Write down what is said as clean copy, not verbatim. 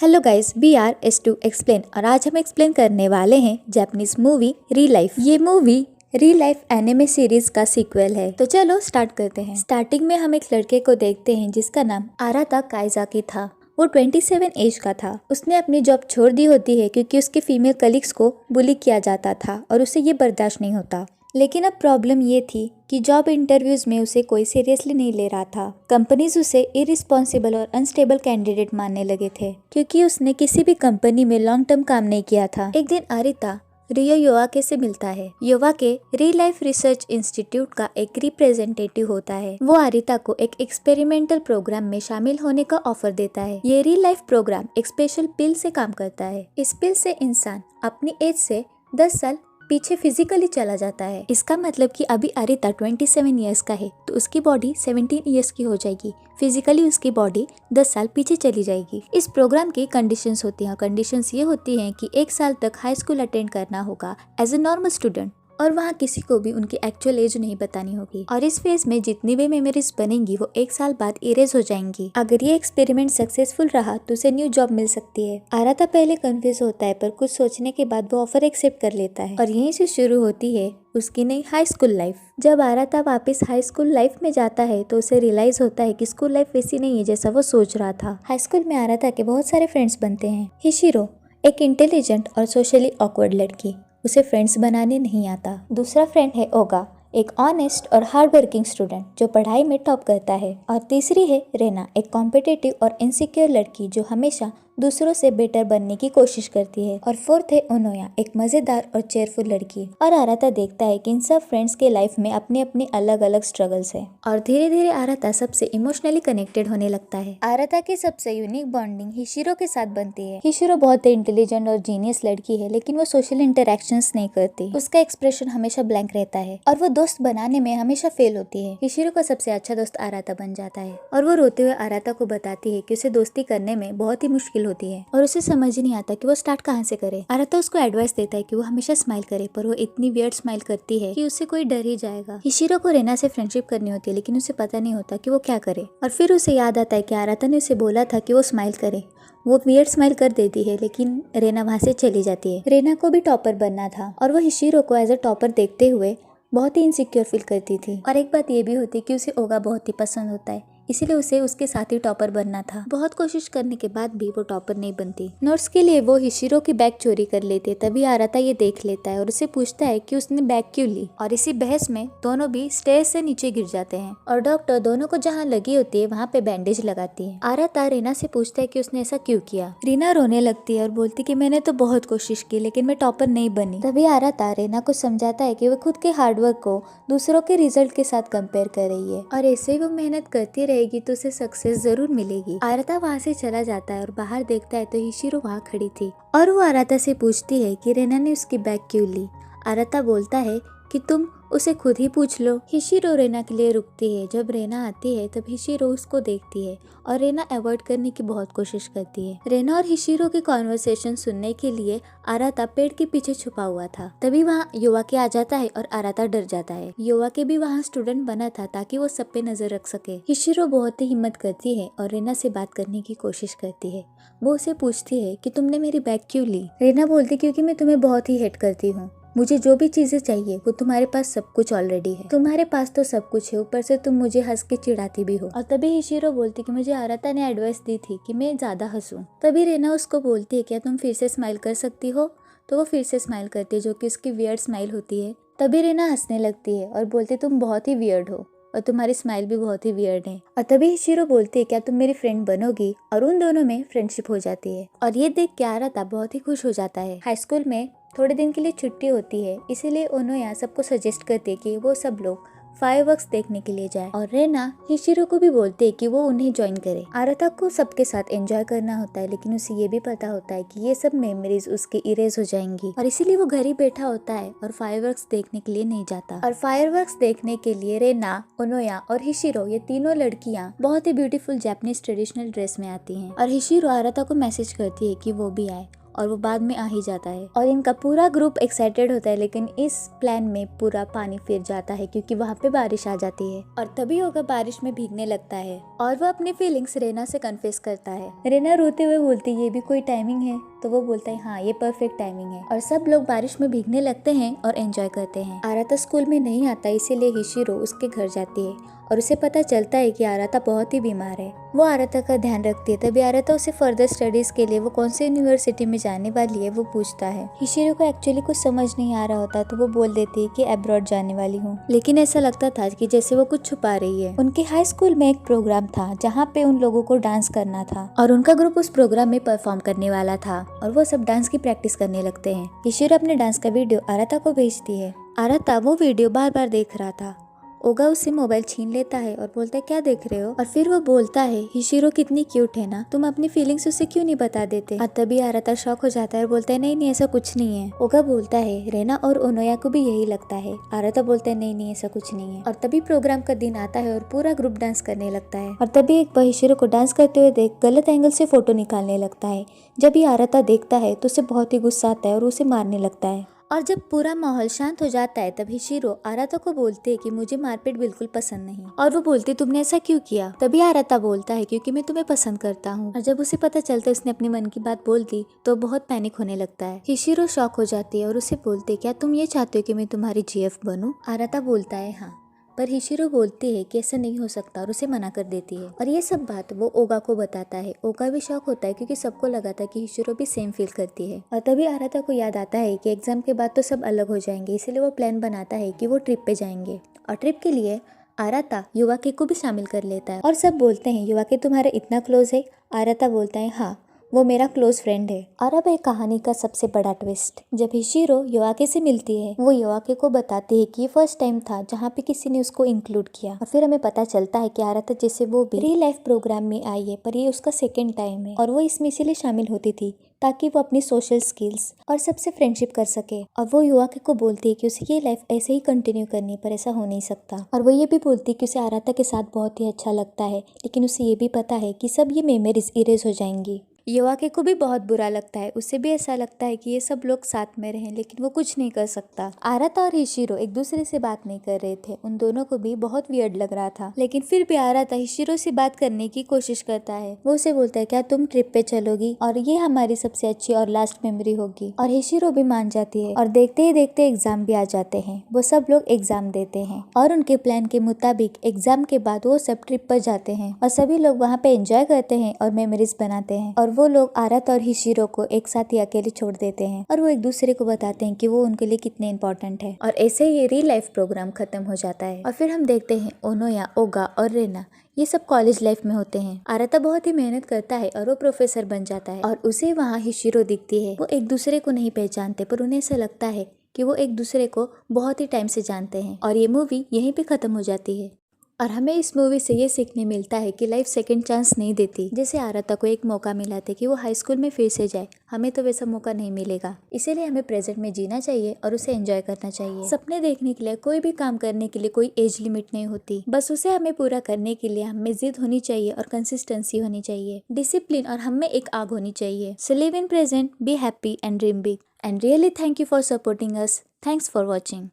Hello guys, we are S to explain और आज हम एक्सप्लेन करने वाले हैं जापानीज मूवी री लाइफ। ये movie re life anime series का सीक्वल है। तो चलो स्टार्ट करते हैं। स्टार्टिंग में हम एक लड़के को देखते हैं जिसका नाम आराता काइजाकी था। वो 27 एज का था। उसने अपनी जॉब छोड़ दी होती है क्योंकि उसके फीमेल कलीग्स को बुली किया जाता था और उसे ये बर्दाश्त नहीं होता। लेकिन अब प्रॉब्लम ये थी कि जॉब इंटरव्यूज में उसे कोई सीरियसली नहीं ले रहा था। कंपनीज उसे इरिस्पॉन्सिबल और अनस्टेबल कैंडिडेट मानने लगे थे क्योंकि उसने किसी भी कंपनी में लॉन्ग टर्म काम नहीं किया था। एक दिन आरिता रियो योवाके से मिलता है। योवाके री लाइफ रिसर्च इंस्टीट्यूट का एक रिप्रेजेंटेटिव होता है। वो आरिता को एक एक्सपेरिमेंटल प्रोग्राम में शामिल होने का ऑफर देता है। ये री लाइफ प्रोग्राम एक स्पेशल पिल से काम करता है। इस पिल से इंसान अपनी एज से 10 साल पीछे फिजिकली चला जाता है। इसका मतलब कि अभी आरिता 27 इयर्स का है तो उसकी बॉडी 17 इयर्स की हो जाएगी। फिजिकली उसकी बॉडी 10 साल पीछे चली जाएगी। इस प्रोग्राम की कंडीशंस होती हैं। कंडीशंस ये होती हैं कि 1 साल तक हाई स्कूल अटेंड करना होगा एज ए नॉर्मल स्टूडेंट और वहाँ किसी को भी उनकी एक्चुअल एज नहीं बतानी होगी। और इस फेज में जितनी भी मेमोरीज बनेंगी वो 1 साल बाद इरेज हो जाएंगी। अगर ये एक्सपेरिमेंट सक्सेसफुल रहा तो उसे न्यू जॉब मिल सकती है। आराता पहले कंफ्यूज होता है पर कुछ सोचने के बाद वो ऑफर एक्सेप्ट कर लेता है और यहीं से शुरू होती है उसकी नई हाई स्कूल लाइफ। जब आराता वापस हाई स्कूल लाइफ में जाता है तो उसे रियलाइज होता है कि स्कूल लाइफ वैसी नहीं है जैसा वो सोच रहा था। हाई स्कूल में आराता के बहुत सारे फ्रेंड्स बनते हैं। हिशिरो एक इंटेलिजेंट और सोशली ऑकवर्ड लड़की, उसे फ्रेंड्स बनाने नहीं आता। दूसरा फ्रेंड है ओगा, एक ऑनेस्ट और हार्ड वर्किंग स्टूडेंट जो पढ़ाई में टॉप करता है। और तीसरी है रेना, एक कॉम्पिटिटिव और इनसिक्योर लड़की जो हमेशा दूसरों से बेटर बनने की कोशिश करती है। और फोर्थ है ओनोया, एक मजेदार और चेयरफुल लड़की। और आराता देखता है कि इन सब फ्रेंड्स के लाइफ में अपनी अपनी अलग अलग स्ट्रगल्स है और धीरे धीरे आराता सबसे इमोशनली कनेक्टेड होने लगता है। आराता की सबसे यूनिक बॉन्डिंग हिशिरो के साथ बनती है। हिशिरो बहुत इंटेलिजेंट और जीनियस लड़की है लेकिन वो सोशल इंटरेक्शंस नहीं करती। उसका एक्सप्रेशन हमेशा ब्लैंक रहता है और वो दोस्त बनाने में हमेशा फेल होती है। हिशिरो का सबसे अच्छा दोस्त आराता बन जाता है और वो रोते हुए आराता को बताती है कि उसे दोस्ती करने में बहुत ही मुश्किल होती है और उसे समझ ही नहीं आता कि वो स्टार्ट कहाँ से करे। आराता उसको एडवाइस देता है कि वो हमेशा स्माइल करे पर वो इतनी वियर्ड स्माइल करती है कि उससे कोई डर ही जाएगा। हिशिरो को रेना से फ्रेंडशिप करनी होती है लेकिन उसे पता नहीं होता कि वो क्या करे। और फिर उसे याद आता है कि आराता ने उसे बोला था कि वो स्माइल करे। वो वियर्ड स्माइल कर देती है लेकिन रेना वहाँ से चली जाती है। रेना को भी टॉपर बनना था और वो हिशिरो को एज अ टॉपर देखते हुए बहुत ही इनसिक्योर फील करती थी। और एक बात ये भी होती कि उसे ओगा बहुत ही पसंद होता है इसीलिए उसे उसके साथ ही टॉपर बनना था। बहुत कोशिश करने के बाद भी वो टॉपर नहीं बनती। नोट्स के लिए वो हिशिरो की बैग चोरी कर लेते तभी आराता ये देख लेता है और उसे पूछता है कि उसने बैग क्यों ली। और इसी बहस में दोनों भी स्टेयर से नीचे गिर जाते हैं और डॉक्टर दोनों को जहाँ लगी होती है वहाँ पे बैंडेज लगाती है। आराता रीना से पूछता है कि उसने ऐसा क्यों किया। रीना रोने लगती है और बोलती कि मैंने तो बहुत कोशिश की लेकिन मैं टॉपर नहीं बनी। तभी आराता रीना को समझाता है कि वो खुद के हार्डवर्क को दूसरों के रिजल्ट के साथ कंपेयर कर रही है और ऐसे ही वो मेहनत करती रहेगी तो उसे सक्सेस जरूर मिलेगी। आराता वहाँ से चला जाता है और बाहर देखता है तो हिशिरो वहाँ खड़ी थी और वो आराता से पूछती है कि रेना ने उसकी बैग क्यों ली। आराता बोलता है कि तुम उसे खुद ही पूछ लो। हिशिरो रेना के लिए रुकती है। जब रेना आती है तब हिशिरो उसको देखती है और रेना अवॉइड करने की बहुत कोशिश करती है। रेना और हिशिरो की कॉन्वर्सेशन सुनने के लिए आराता पेड़ के पीछे छुपा हुआ था। तभी वहाँ योवाके आ जाता है और आराता डर जाता है। योवाके भी वहाँ स्टूडेंट बना था ताकि वो सब पे नजर रख सके। हिशिरो बहुत ही हिम्मत करती है और रेना से बात करने की कोशिश करती है। वो उसे पूछती है कि तुमने मेरी बैग क्यों ली। रेना बोलती क्योंकि मैं तुम्हें बहुत ही हेट करती हूँ। मुझे जो भी चीजें चाहिए वो तुम्हारे पास सब कुछ ऑलरेडी है। तुम्हारे पास तो सब कुछ है ऊपर से तुम मुझे हंस के चिढ़ाती भी हो। और तभी हिशिरो बोलती कि मुझे आराता ने एडवाइस दी थी कि मैं ज्यादा हंसूं। तभी रेना उसको बोलती है क्या तुम फिर से स्माइल कर सकती हो। तो वो फिर से स्माइल करती है जो कि उसकी वियर्ड स्माइल होती है। तभी रेना हंसने लगती है और बोलती तुम बहुत ही वियर्ड हो और तुम्हारी स्माइल भी बहुत ही वियर्ड है। और तभी हिशिरो बोलती है क्या तुम मेरी फ्रेंड बनोगी और उन दोनों में फ्रेंडशिप हो जाती है। और ये देख के आराता बहुत ही खुश हो जाता है। हाई स्कूल में थोड़े दिन के लिए छुट्टी होती है इसीलिए ओनोया सबको सजेस्ट करती है कि वो सब लोग फायरवर्क्स देखने के लिए जाए और रेना हिशिरो को भी बोलते है कि वो उन्हें ज्वाइन करे। आराता को सबके साथ एंजॉय करना होता है लेकिन उसे ये भी पता होता है कि ये सब मेमोरीज उसके इरेज हो जाएंगी और इसीलिए वो घर ही बैठा होता है और फायरवर्क्स देखने के लिए नहीं जाता। और फायरवर्क्स देखने के लिए रेना, ओनोया और हिशिरो ये तीनों लड़कियां बहुत ही ब्यूटीफुल जापानीज ट्रेडिशनल ड्रेस में आती हैं और हिशिरो आराता को मैसेज करती है कि वो भी आए और वो बाद में आ ही जाता है और इनका पूरा ग्रुप एक्साइटेड होता है, लेकिन इस प्लान में पूरा पानी फिर जाता है क्योंकि वहाँ पे बारिश आ जाती है और तभी होगा बारिश में भीगने लगता है और वो अपनी फीलिंग्स रेना से कन्फेस करता है। रेना रोते हुए बोलती है ये भी कोई टाइमिंग है, तो वो बोलता है हाँ ये परफेक्ट टाइमिंग है और सब लोग बारिश में भीगने लगते हैं और एंजॉय करते हैं। आराता स्कूल में नहीं आता, इसीलिए हिशिरो उसके घर जाती है और उसे पता चलता है कि आराता बहुत ही बीमार है। वो आराता का ध्यान रखती है। तभी आराता उसे फर्दर स्टडीज के लिए वो कौन सी यूनिवर्सिटी में जाने वाली है वो पूछता है। हिशिरो को एक्चुअली कुछ समझ नहीं आ रहा होता, तो वो बोल देती है कि अब्रॉड जाने वाली हूँ, लेकिन ऐसा लगता था कि जैसे वो कुछ छुपा रही है। उनके हाई स्कूल में एक प्रोग्राम था जहाँ पे उन लोगों को डांस करना था और उनका ग्रुप उस प्रोग्राम में परफॉर्म करने वाला था और वो सब डांस की प्रैक्टिस करने लगते हैं। हिशिरो अपने डांस का वीडियो आराता को भेजती है। आराता वो वीडियो बार बार देख रहा था। ओगा उससे मोबाइल छीन लेता है और बोलता है क्या देख रहे हो, और फिर वो बोलता है हिशिरो कितनी क्यूट है ना, तुम अपनी फीलिंग्स उसे क्यों नहीं बता देते। और तभी आराता शॉक हो जाता है और बोलता है नहीं नहीं ऐसा कुछ नहीं है। ओगा बोलता है रेना और ओनोया को भी यही लगता है। आराता बोलता है नहीं नहीं ऐसा कुछ नहीं है। और तभी प्रोग्राम का दिन आता है और पूरा ग्रुप डांस करने लगता है और तभी एक बार हिशिरो को डांस करते हुए देख गलत एंगल से फोटो निकालने लगता है। जब ये आराता देखता है तो उसे बहुत ही गुस्सा आता है और उसे मारने लगता है। और जब पूरा माहौल शांत हो जाता है तब हिशिरो आराता को बोलते है कि मुझे मारपीट बिल्कुल पसंद नहीं। और वो बोलती तुमने ऐसा क्यों किया। तभी आराता बोलता है क्योंकि मैं तुम्हें पसंद करता हूँ। और जब उसे पता चलता है उसने अपने मन की बात बोल दी तो बहुत पैनिक होने लगता है। हिशिरो शॉक हो जाती है और उसे बोलते क्या तुम ये चाहते हो कि मैं तुम्हारी जीएफ बनूं। आराता बोलता है हाँ, पर हिशिरो बोलती है कि ऐसा नहीं हो सकता और उसे मना कर देती है। और ये सब बात वो ओगा को बताता है। ओगा भी शॉक होता है क्योंकि सबको लगा था कि हिशिरो भी सेम फील करती है। और तभी आराता को याद आता है कि एग्जाम के बाद तो सब अलग हो जाएंगे, इसलिए वो प्लान बनाता है कि वो ट्रिप पे जाएंगे। और ट्रिप के लिए आराता युवाके को भी शामिल कर लेता है और सब बोलते हैं युवाके तुम्हारा इतना क्लोज है। आराता बोलता है हाँ वो मेरा क्लोज फ्रेंड है। और अब एक कहानी का सबसे बड़ा ट्विस्ट, जब हिशिरो युवाके से मिलती है वो युवाके को बताती है कि ये फर्स्ट टाइम था जहाँ पे किसी ने उसको इंक्लूड किया। और फिर हमें पता चलता है कि आराता जैसे वो भी रियल लाइफ प्रोग्राम में आई है, पर ये उसका सेकेंड टाइम है और वो इसमें इसीलिए शामिल होती थी ताकि वो अपनी सोशल स्किल्स और सबसे फ्रेंडशिप कर सके। और वो युवाके को बोलती है कि उसे ये लाइफ ऐसे ही कंटिन्यू करनी, पर ऐसा हो नहीं सकता। और वो ये भी बोलती है कि उसे आराता के साथ बहुत ही अच्छा लगता है, लेकिन उसे ये भी पता है कि सब ये मेमोरीज इरेज हो जाएंगी। युवाके को भी बहुत बुरा लगता है, उसे भी ऐसा लगता है कि ये सब लोग साथ में रहें, लेकिन वो कुछ नहीं कर सकता। आराता और हिशिरो एक दूसरे से बात नहीं कर रहे थे, उन दोनों को भी बहुत वियर्ड लग रहा था, लेकिन फिर भी आराता हिशिरो से बात करने की कोशिश करता है। वो उसे बोलता है क्या तुम ट्रिप पे चलोगी और ये हमारी सबसे अच्छी और लास्ट मेमोरी होगी। और हिशिरो भी मान जाती है और देखते ही देखते एग्जाम भी आ जाते हैं। वो सब लोग एग्जाम देते हैं और उनके प्लान के मुताबिक एग्जाम के बाद वो सब ट्रिप पर जाते हैं और सभी लोग वहाँ पे एंजॉय करते हैं और मेमोरीज बनाते हैं। और वो लोग आराता और हिशिरो को एक साथ ही अकेले छोड़ देते हैं और वो एक दूसरे को बताते हैं कि वो उनके लिए कितने इंपॉर्टेंट है। और ऐसे ही रियल लाइफ प्रोग्राम खत्म हो जाता है। और फिर हम देखते हैं ओनोया, ओगा और रेना ये सब कॉलेज लाइफ में होते हैं। आराता बहुत ही मेहनत करता है और वो प्रोफेसर बन जाता है और उसे वहाँ हिशिरो दिखती है। वो एक दूसरे को नहीं पहचानते, पर उन्हें ऐसा लगता है कि वो एक दूसरे को बहुत ही टाइम से जानते हैं। और ये मूवी यहीं पे खत्म हो जाती है। और हमें इस मूवी से ये सीखने मिलता है कि लाइफ सेकंड चांस नहीं देती। जैसे आराता को एक मौका मिला था कि वो हाई स्कूल में फिर से जाए, हमें तो वैसा मौका नहीं मिलेगा। इसीलिए हमें प्रेजेंट में जीना चाहिए और उसे एंजॉय करना चाहिए। सपने देखने के लिए, कोई भी काम करने के लिए कोई एज लिमिट नहीं होती, बस उसे हमें पूरा करने के लिए हमें जिद होनी चाहिए और कंसिस्टेंसी होनी चाहिए, डिसिप्लिन और हमें एक आग होनी चाहिए। So live in present, be happy and dream big, and really thank you for supporting us. Thanks for watching.